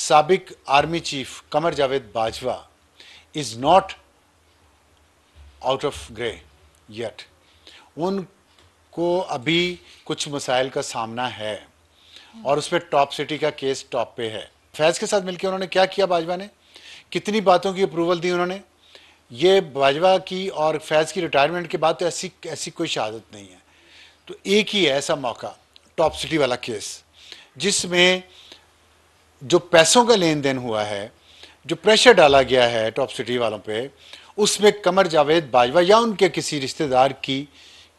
साबिक army chief Qamar Javed Bajwa is not out of grey yet. उनको अभी कुछ मसाइल का सामना है और उसमें टॉप सिटी का केस टॉप पे है। फैज़ के साथ मिलकर उन्होंने क्या किया, बाजवा ने कितनी बातों की अप्रूवल दी उन्होंने। ये बाजवा की और फैज़ की रिटायरमेंट के बाद तो ऐसी कोई शहादत नहीं है। तो एक ही है ऐसा मौका, टॉप सिटी वाला केस, जिसमें जो पैसों का लेन देन हुआ है, जो प्रेशर डाला गया है टॉप सिटी वालों पे, उसमें कमर जावेद बाजवा या उनके किसी रिश्तेदार की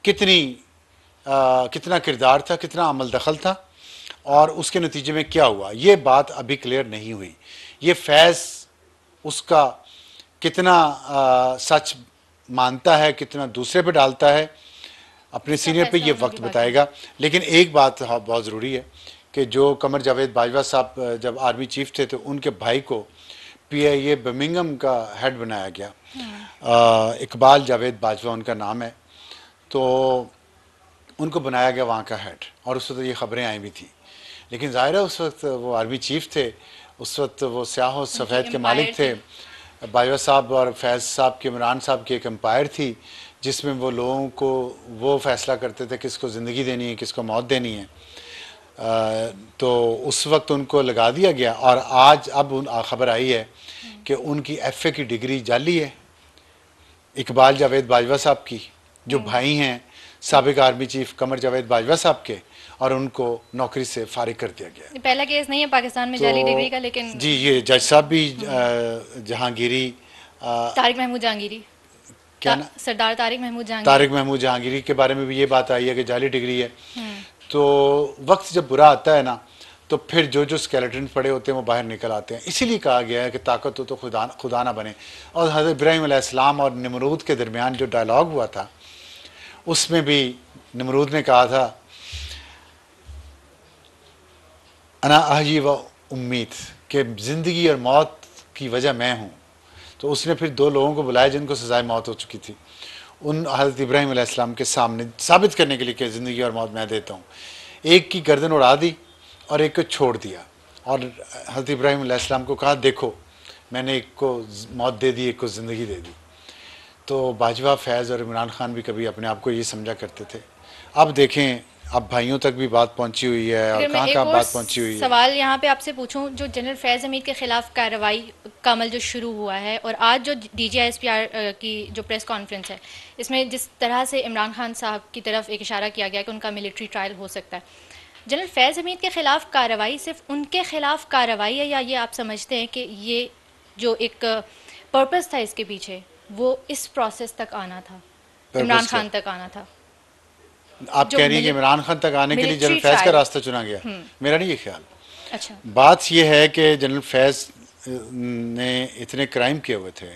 कितना किरदार था, कितना अमल दखल था और उसके नतीजे में क्या हुआ, ये बात अभी क्लियर नहीं हुई। ये फैज़ उसका कितना सच मानता है, कितना दूसरे पे डालता है अपने सीनियर पे, ये वक्त बताएगा। लेकिन एक बात बहुत ज़रूरी है कि जो कमर जावेद बाजवा साहब जब आर्मी चीफ थे तो उनके भाई को PIA बर्मिंघम का हेड बनाया गया। इकबाल जावेद बाजवा उनका नाम है, तो उनको बनाया गया वहाँ का हेड और उस वक्त ये खबरें आई भी थी। लेकिन ज़ाहिर है उस वक्त वो आर्मी चीफ थे, उस वक्त वो स्याह और सफ़ेद के मालिक थे। बाजवा साहब और फैज़ साहब की, इमरान साहब की एक एम्पायर थी जिसमें वो लोगों को वो फैसला करते थे किसको ज़िंदगी देनी है, किसको मौत देनी है। तो उस वक्त उनको लगा दिया गया और आज अब खबर आई है कि उनकी FA की डिग्री जाली है, इकबाल जावेद बाजवा साहब की, जो भाई हैं साबिक आर्मी चीफ कमर जावेद बाजवा साहब के, और उनको नौकरी से फारिग कर दिया गया। पहला केस नहीं है पाकिस्तान में जाली डिग्री का, लेकिन जी ये जज साहब भी जहांगीरी, तारिक महमूद जहांगीरी, क्या ना, सरदार तारिक महमूद जहांगीरी, तारिक महमूद जहांगीरी के बारे में भी ये बात आई है कि जाली डिग्री है। तो वक्त जब बुरा आता है ना, तो फिर जो स्केलेटन पड़े होते हैं वो बाहर निकल आते हैं। इसीलिए कहा गया है कि ताकत हो तो खुदा ना बने। और हज़रत इब्राहीम अलैहिस्सलाम और नमरूद के दरमियान जो डायलॉग हुआ था, उसमें भी नमरूद ने कहा था अना अहयी व उम्मीद, कि ज़िंदगी और मौत की वजह मैं हूँ। तो उसने फिर दो लोगों को बुलाया जिनको सजाए मौत हो चुकी थी, उन हज़रत इब्राहीम अलैहिस्सलाम के सामने साबित करने के लिए कि ज़िंदगी और मौत मैं देता हूँ। एक की गर्दन उड़ा दी और एक को छोड़ दिया, और हज़रत इब्राहीम अलैहिस्सलाम को कहा देखो मैंने एक को मौत दे दी, एक को ज़िंदगी दे दी। तो बाजवा, फैज़ और इमरान खान भी कभी अपने आप को ये समझा करते थे। अब देखें अब भाइयों तक भी बात पहुंची हुई है और कहाँ बात पहुंची हुई है। सवाल यहाँ पे आपसे पूछूं, जो जनरल फैज़ हमीद के खिलाफ कार्रवाई का अमल जो शुरू हुआ है और आज जो DGISPR की जो प्रेस कॉन्फ्रेंस है, इसमें जिस तरह से इमरान खान साहब की तरफ एक इशारा किया गया कि उनका मिलिट्री ट्रायल हो सकता है, जनरल फैज़ हमीद के खिलाफ कार्रवाई सिर्फ उनके खिलाफ कार्रवाई है, या ये आप समझते हैं कि ये जो एक पर्पस था इसके पीछे वो इस प्रोसेस तक आना था, इमरान खान तक आना था? आप कह रही हैं कि इमरान खान तक आने के लिए जनरल फैज़ का रास्ता चुना गया? मेरा नहीं ये ख्याल। अच्छा, बात ये है कि जनरल फैज़ ने इतने क्राइम किए हुए थे,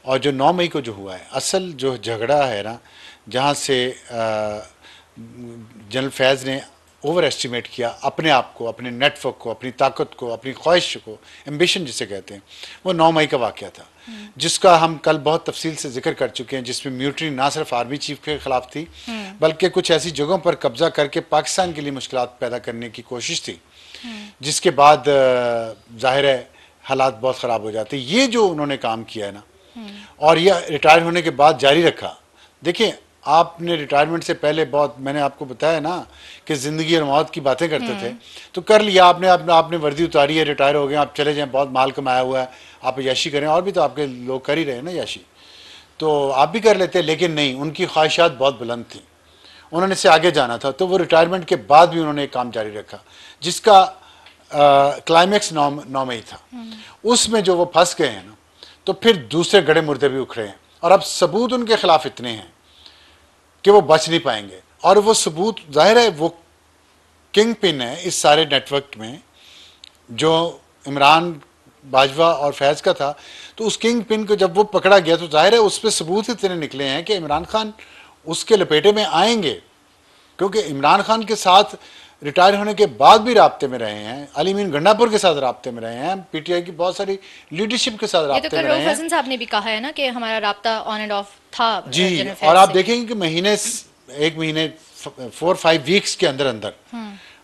और जो 9 मई को जो हुआ है, असल जो झगड़ा है ना, जहाँ से जनरल फैज़ ने ओवर एस्टिमेट किया अपने आप को, अपने नेटवर्क को, अपनी ताकत को, अपनी ख्वाहिश को, एम्बिशन जिसे कहते हैं, वो 9 मई का वाक़या था, जिसका हम कल बहुत तफसील से जिक्र कर चुके हैं, जिसमें म्यूटनी ना सिर्फ आर्मी चीफ के खिलाफ थी बल्कि कुछ ऐसी जगहों पर कब्जा करके पाकिस्तान के लिए मुश्किलात पैदा करने की कोशिश थी, जिसके बाद जाहिर है हालात बहुत ख़राब हो जाते। ये जो उन्होंने काम किया है ना, और यह रिटायर होने के बाद जारी रखा। देखिए आपने रिटायरमेंट से पहले बहुत, मैंने आपको बताया ना कि ज़िंदगी और मौत की बातें करते थे, तो कर लिया आपने वर्दी उतारी है, रिटायर हो गए, आप चले जाएं, बहुत माल कमाया हुआ है, आप याशी करें, और भी तो आपके लोग कर ही रहे हैं ना याशी, तो आप भी कर लेते। लेकिन नहीं, उनकी ख्वाहिशात बहुत बुलंद थी, उन्होंने इससे आगे जाना था, तो वो रिटायरमेंट के बाद भी उन्होंने एक काम जारी रखा जिसका क्लाइमैक्स 9 मई था। उसमें जो वो फंस गए हैं ना, तो फिर दूसरे गड़े मुर्दे भी उखड़े हैं, और अब सबूत उनके खिलाफ इतने हैं कि वो बच नहीं पाएंगे। और वो सबूत जाहिर है वो किंग पिन है इस सारे नेटवर्क में, जो इमरान, बाजवा और फैज़ का था। तो उस किंग पिन को जब वो पकड़ा गया तो जाहिर है उस पर सबूत इतने निकले हैं कि इमरान खान उसके लपेटे में आएंगे, क्योंकि इमरान खान के साथ रिटायर होने के बाद भी राब्ते में रहे हैं, अली मीन गंडापुर के साथ राब्ते में रहे हैं, PTI की बहुत सारी लीडरशिप के साथ राब्ते में रहे हैं। हसन साहब ने भी कहा है ना कि हमारा राब्ता ऑन एंड ऑफ था जी, और आप देखेंगे कि एक महीने 4-5 वीक्स के अंदर अंदर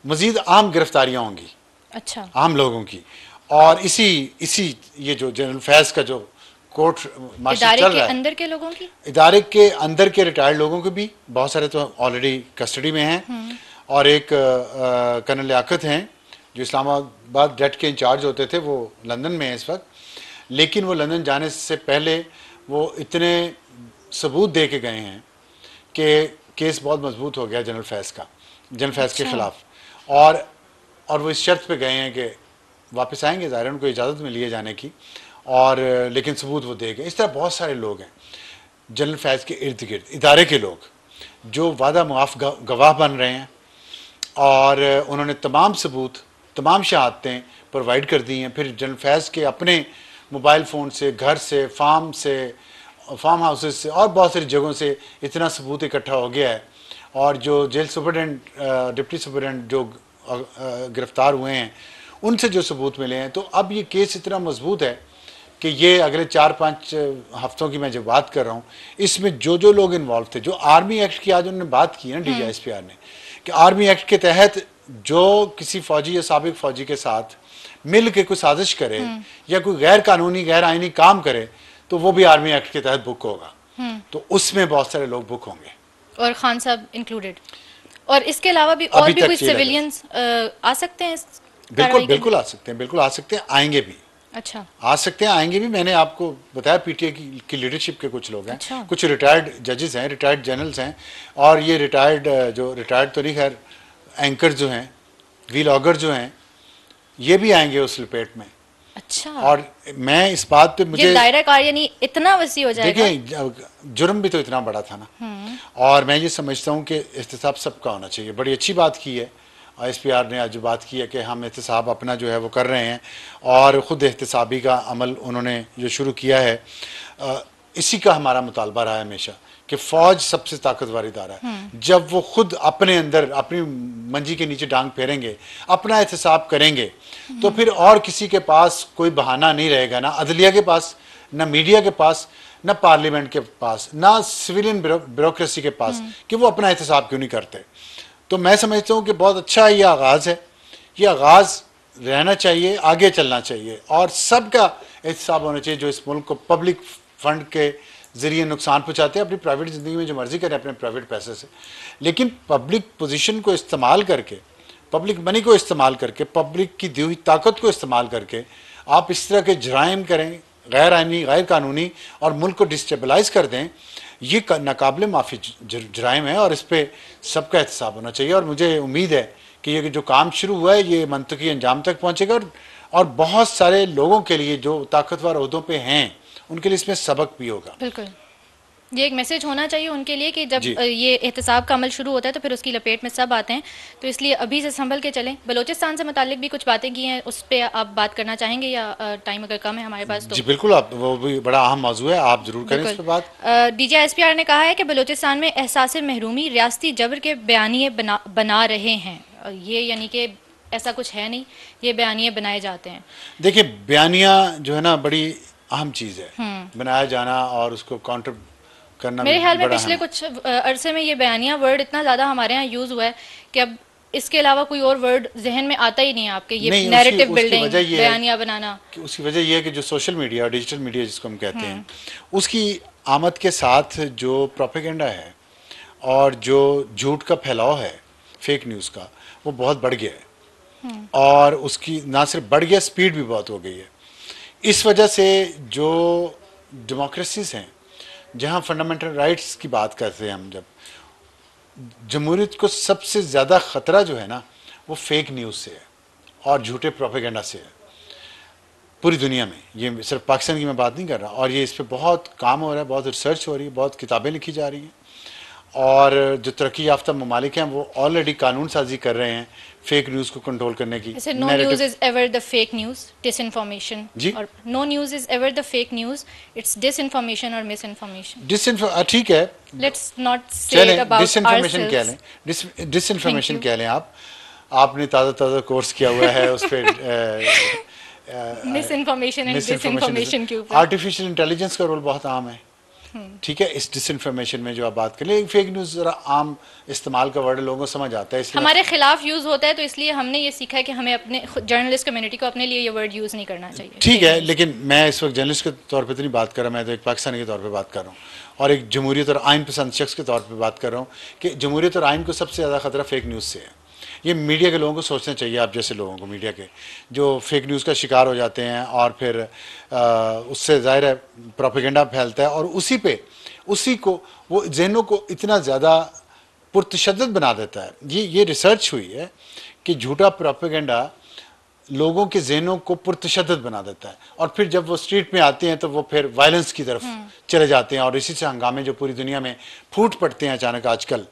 मजीद आम गिरफ्तारियां होंगी, अच्छा, आम लोगों की, और इसी ये जो जनरल फैज का जो कोर्ट मार्शल चल रहा है, अंदर के लोगों की, इदारे के अंदर के रिटायर्ड लोगों के भी बहुत सारे तो ऑलरेडी कस्टडी में हैं, और एक कर्नल लियाकत हैं जो इस्लामाबाद डेट के इंचार्ज होते थे, वो लंदन में हैं इस वक्त। लेकिन वो लंदन जाने से पहले वो इतने सबूत दे के गए हैं कि केस बहुत मजबूत हो गया जनरल फैज़ के ख़िलाफ़, और वो इस शर्त पे गए हैं कि वापस आएंगे, ज़ाहिर उनको इजाज़त मिली है जाने की, और लेकिन सबूत वो दे गए। इस तरह बहुत सारे लोग हैं जनरल फैज़ के इर्द गिर्द, इदारे के लोग जो वादा मुआफ़ गवाह बन रहे हैं, और उन्होंने तमाम सबूत, तमाम शहादतें प्रोवाइड कर दी हैं। फिर जनरल फैज़ के अपने मोबाइल फ़ोन से, घर से, फार्म हाउसेस से और बहुत सारी जगहों से इतना सबूत इकट्ठा हो गया है, और जो जेल सुपरडेंट, डिप्टी सुपरडेंट जो गिरफ्तार हुए हैं, उनसे जो सबूत मिले हैं, तो अब ये केस इतना मजबूत है कि ये अगले 4-5 हफ्तों की मैं जब बात कर रहा हूँ, इसमें जो लोग इन्वॉल्व थे, जो आर्मी एक्ट की आज उन्होंने बात की है ना DGISPR ने, कि आर्मी एक्ट के तहत जो किसी फौजी या साबिक फौजी के साथ मिल के कोई साजिश करे या कोई गैर कानूनी, गैर आईनी काम करे, तो वो भी आर्मी एक्ट के तहत बुक होगा। तो उसमें बहुत सारे लोग बुक होंगे, और खान साहब इंक्लूडेड। और इसके अलावा भी और भी कोई सिविलियंस आ सकते हैं? बिल्कुल आ सकते हैं, आएंगे भी। अच्छा, आ सकते हैं, आएंगे भी। मैंने आपको बताया PTA की लीडरशिप के कुछ लोग हैं। अच्छा। कुछ रिटायर्ड जजेस हैं, रिटायर्ड जनरल्स हैं, और ये रिटायर्ड तो नहीं, खैर एंकर जो हैं, व्लॉगर जो हैं, ये भी आएंगे उस लपेट में। अच्छा। और मैं इस बात पे मुझे दायरा कार यानी इतना वसी हो जाएगा। देखिए, जुर्म भी तो इतना बड़ा था ना, और मैं ये समझता हूँ कि एहतसाब सबका होना चाहिए। बड़ी अच्छी बात की है ISPR ने आज जो बात की है कि हम एहतसाब अपना जो है वो कर रहे हैं, और ख़ुद एहतसाबी का अमल उन्होंने जो शुरू किया है, इसी का हमारा मुतालबा रहा है हमेशा कि फ़ौज सबसे ताकतवर इदारा है। जब वो खुद अपने अंदर अपनी मंजी के नीचे डांग फेरेंगे, अपना एहतसाब करेंगे, तो फिर और किसी के पास कोई बहाना नहीं रहेगा, ना अदलिया के पास, ना मीडिया के पास, ना पार्लियामेंट के पास, ना सिविलियन ब्यूरोक्रेसी के पास, कि वो अपना एहतसाब क्यों नहीं करते। तो मैं समझता हूँ कि बहुत अच्छा ये आगाज़ है, ये आगाज़ रहना चाहिए, आगे चलना चाहिए, और सबका एहतसाब होना चाहिए जो इस मुल्क को पब्लिक फंड के ज़रिए नुकसान पहुँचाते हैं, अपनी प्राइवेट ज़िंदगी में जो मर्ज़ी करें अपने प्राइवेट पैसे से, लेकिन पब्लिक पोजीशन को इस्तेमाल करके, पब्लिक मनी को इस्तेमाल करके, पब्लिक की दी हुई ताकत को इस्तेमाल करके आप इस तरह के जराइम करें, गैर आईनी, गैर कानूनी, और मुल्क को डिस्टेबलाइज कर दें, ये नाकाबिले माफ़ी जराइम है, और इस पर सबका एहतसाब होना चाहिए। और मुझे उम्मीद है कि ये जो काम शुरू हुआ है ये मंतकी अंजाम तक पहुँचेगा, और बहुत सारे लोगों के लिए जो ताकतवर ओहदों पे हैं उनके लिए इसमें सबक भी होगा। बिल्कुल, ये एक मैसेज होना चाहिए उनके लिए कि जब ये एहतसाब का अमल शुरू होता है तो फिर उसकी लपेट में सब आते हैं, तो इसलिए अभी से संभल के चलें। बलोचिस्तान से मुतालिक भी कुछ बातें की हैं, उस पर आप बात करना चाहेंगे, या टाइम अगर कम है हमारे पास तो? जी बिल्कुल, आप, वो भी बड़ा अहम मौजू है, आप जरूर करें इस पर बात। DGISPR ने कहा है कि बलोचिस्तान में एहसास महरूमी रियासती जबर के बयानिए बना रहे हैं। ये यानी कि ऐसा कुछ है नहीं, ये बयानिए बनाए जाते हैं। देखिए, बयानिया जो है ना बड़ी अहम चीज़ है, बनाया जाना और उसको काउंटर करना। मेरे ख्याल में पिछले कुछ अरसे में ये बयानिया वर्ड इतना ज़्यादा हमारे यहाँ यूज़ हुआ है कि अब इसके अलावा कोई और वर्ड जहन में आता ही नहीं है आपके। ये नैरेटिव बिल्डिंग, बयानिया बनाना, उसकी वजह यह है कि जो सोशल मीडिया, डिजिटल मीडिया जिसको हम कहते हैं, उसकी आमद के साथ जो प्रोपेगेंडा है और जो झूठ का फैलाव है, फेक न्यूज़ का, वो बहुत बढ़ गया है, और उसकी ना सिर्फ बढ़ गया, स्पीड भी बहुत हो गई है। इस वजह से जो डेमोक्रेसीज हैं, जहाँ फंडामेंटल राइट्स की बात करते हैं हम, जब जमहूरियत को सबसे ज़्यादा ख़तरा जो है ना वो फेक न्यूज़ से है और झूठे प्रोपेगेंडा से है पूरी दुनिया में। ये सिर्फ पाकिस्तान की मैं बात नहीं कर रहा, और ये इस पर बहुत काम हो रहा है, बहुत रिसर्च हो रही है, बहुत किताबें लिखी जा रही हैं, और जो तरक्की याफ्ता ममालिक हैं वो ऑलरेडी कानून साजी कर रहे हैं फेक न्यूज़ को कंट्रोल करने की। No news is ever the fake news, disinformation. जी, और no news is ever the fake news, it's disinformation और मिसइंफॉर्मेशन। ठीक है, let's not say it about disinformation कह लें, डिसइंफॉर्मेशन कह लें। आपने ताज़ा कोर्स किया हुआ है उस पर मिसइंफॉर्मेशन एंड डिसइंफॉर्मेशन के ऊपर। आर्टिफिशियल इंटेलिजेंस का रोल बहुत अहम है, ठीक है, इस डिसइंफॉर्मेशन में जो आप बात कर ले, फेक न्यूज़ ज़रा आम इस्तेमाल का वर्ड लोगों को समझ आता है, इसलिए हमारे खिलाफ यूज़ होता है, तो इसलिए हमने ये सीखा है कि हमें अपने जर्नलिस्ट कम्युनिटी को अपने लिए ये वर्ड यूज़ नहीं करना चाहिए। ठीक है, लेकिन मैं इस वक्त जर्नलिस्ट के तौर पे तो नहीं बात कर रहा, मैं तो एक पाकिस्तानी के तौर पे बात कर रहा हूँ और एक जमहूरियत और आइन पसंद शख्स के तौर पे बात कर रहा हूँ कि जमहूरियत और आइन को सबसे ज़्यादा ख़तरा फेक न्यूज़ से है। ये मीडिया के लोगों को सोचना चाहिए, आप जैसे लोगों को, मीडिया के जो फेक न्यूज़ का शिकार हो जाते हैं और फिर उससे ज़ाहिर है प्रोपेगेंडा फैलता है और उसी को वो जहनों को इतना ज़्यादा पुरतशद्दद बना देता है। ये रिसर्च हुई है कि झूठा प्रोपेगेंडा लोगों के जहनों को पुरतशद्दद बना देता है और फिर जब वो स्ट्रीट में आते हैं तो वो फिर वायलेंस की तरफ चले जाते हैं और इसी से हंगामे जो पूरी दुनिया में फूट पड़ते हैं अचानक आजकल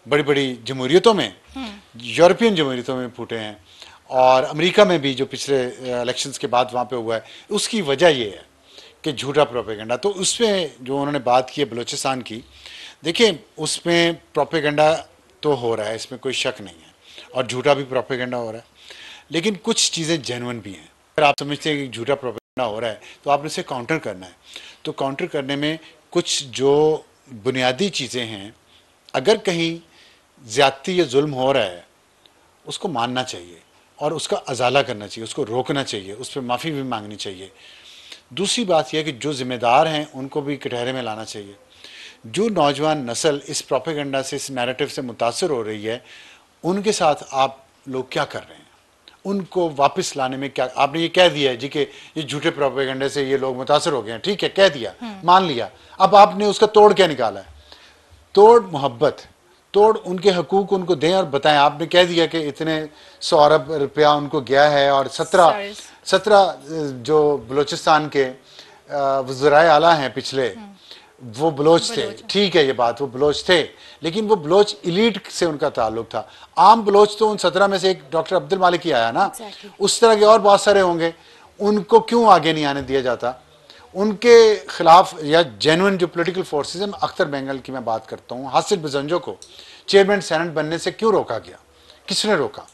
बड़ी बड़ी जमहूरियतों में, यूरोपियन जमहूरियतों में फूटे हैं और अमेरिका में भी जो पिछले इलेक्शंस के बाद वहाँ पे हुआ है, उसकी वजह ये है कि झूठा प्रोपेगेंडा। तो उसमें जो उन्होंने बात की है बलूचिस्तान की, देखिए उसमें प्रोपेगेंडा तो हो रहा है, इसमें कोई शक नहीं है और झूठा भी प्रोपेगेंडा हो रहा है, लेकिन कुछ चीज़ें जेन्युइन भी हैं। अगर आप समझते हैं कि झूठा प्रोपेगेंडा हो रहा है तो आपने इसे काउंटर करना है। तो काउंटर करने में कुछ जो बुनियादी चीज़ें हैं, अगर कहीं ज़्यादती या जुल्म हो रहा है उसको मानना चाहिए और उसका अजाला करना चाहिए, उसको रोकना चाहिए, उस पर माफ़ी भी मांगनी चाहिए। दूसरी बात यह है कि जो ज़िम्मेदार हैं उनको भी कटहरे में लाना चाहिए। जो नौजवान नस्ल इस प्रोपेगेंडा से, इस नैरेटिव से मुतासर हो रही है, उनके साथ आप लोग क्या कर रहे हैं? उनको वापस लाने में क्या, आपने ये कह दिया है जी कि ये झूठे प्रोपेगेंडे से ये लोग मुतासर हो गए हैं, ठीक है, कह दिया, मान लिया, अब आपने उसका तोड़ क्या निकाला है? तोड़ मोहब्बत, तोड़ उनके हकूक उनको दें और बताएं। आपने कह दिया कि इतने 100 अरब रुपया उनको गया है और 17 जो बलूचिस्तान के वज़राए आला हैं पिछले, वो बलोच थे, ठीक है, ये बात, वो बलोच थे, लेकिन वो बलोच इलीट से उनका ताल्लुक था। आम बलोच तो उन 17 में से एक डॉक्टर अब्दुल मालिक ही आया ना, उस तरह के और बहुत सारे होंगे, उनको क्यों आगे नहीं आने दिया जाता? उनके खिलाफ या जेन्युइन जो पॉलिटिकल फोर्सेस हैं, अख्तर बेंगल की मैं बात करता हूँ, हासिल बजंजो को चेयरमैन सेनेट बनने से क्यों रोका गया? किसने रोका?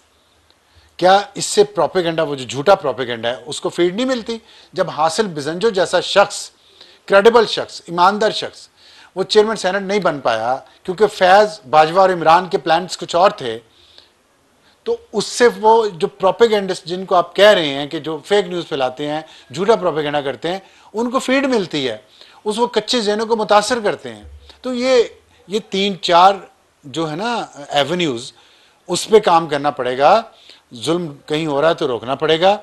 क्या इससे प्रोपेगेंडा, वो जो झूठा प्रोपेगेंडा है, उसको फीड नहीं मिलती? जब हासिल बिजंजो जैसा शख्स, क्रेडिबल शख्स, ईमानदार शख्स, वो चेयरमैन सेनेट नहीं बन पाया क्योंकि फैज़ बाजवा और इमरान के प्लान्स कुछ और थे, तो उससे वो जो प्रोपेगेंडिस्ट जिनको आप कह रहे हैं कि जो फेक न्यूज़ फैलाते हैं, झूठा प्रोपेगेंडा करते हैं, उनको फीड मिलती है, उस वो कच्चे जहनों को मुतासर करते हैं। तो ये 3-4 जो है ना एवेन्यूज़, उस पर काम करना पड़ेगा। जुल्म कहीं हो रहा है तो रोकना पड़ेगा,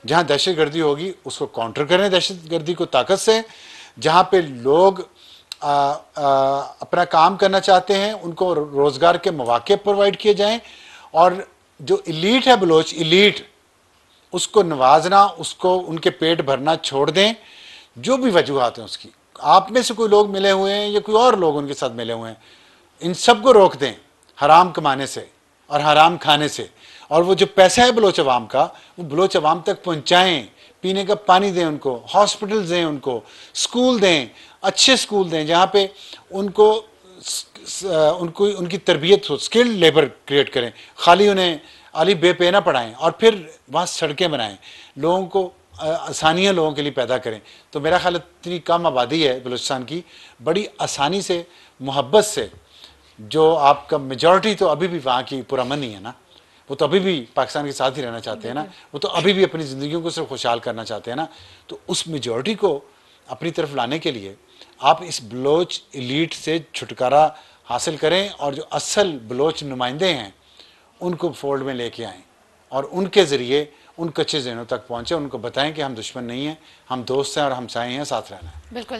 जहाँ दहशतगर्दी होगी उसको काउंटर करें दहशतगर्दी को ताकत से, जहाँ पे लोग अपना काम करना चाहते हैं उनको रोज़गार के मौके प्रोवाइड किए जाएं और जो इलीट है बलोच इलीट, उसको नवाजना, उसको उनके पेट भरना छोड़ दें। जो भी वजूहात हैं उसकी, आप में से कोई लोग मिले हुए हैं या कोई और लोग उनके साथ मिले हुए हैं, इन सब को रोक दें हराम कमाने से और हराम खाने से, और वो जो पैसा है बलोच अवाम का, वो बलोच अवाम तक पहुँचाएँ। पीने का पानी दें उनको, हॉस्पिटल्स दें उनको, स्कूल दें, अच्छे स्कूल दें जहाँ पे उनको उनकी तरबियत हो, स्किल्ड लेबर क्रिएट करें, खाली उन्हें अली बेपे ना पढ़ाएं और फिर वहाँ सड़कें बनाएं, लोगों को आसानियाँ लोगों के लिए पैदा करें। तो मेरा ख्याल इतनी कम आबादी है बलूचिस्तान की, बड़ी आसानी से, मोहब्बत से, जो आपका मेजॉरिटी तो अभी भी वहाँ की पुरअमन ही है ना, वो तो अभी भी पाकिस्तान के साथ ही रहना चाहते हैं ना, वो तो अभी भी अपनी ज़िंदगियों को सिर्फ खुशहाल करना चाहते हैं ना। तो उस मेजॉरिटी को अपनी तरफ लाने के लिए आप इस बलोच एलीट से छुटकारा हासिल करें और जो असल बलोच नुमाइंदे हैं उनको फोल्ड में लेके आएँ और उनके ज़रिए उन कच्चे जहनों तक पहुँचे, उनको बताएं कि हम दुश्मन नहीं हैं, हम दोस्त हैं और हमसाए हैं, साथ रहना है। बिल्कुल।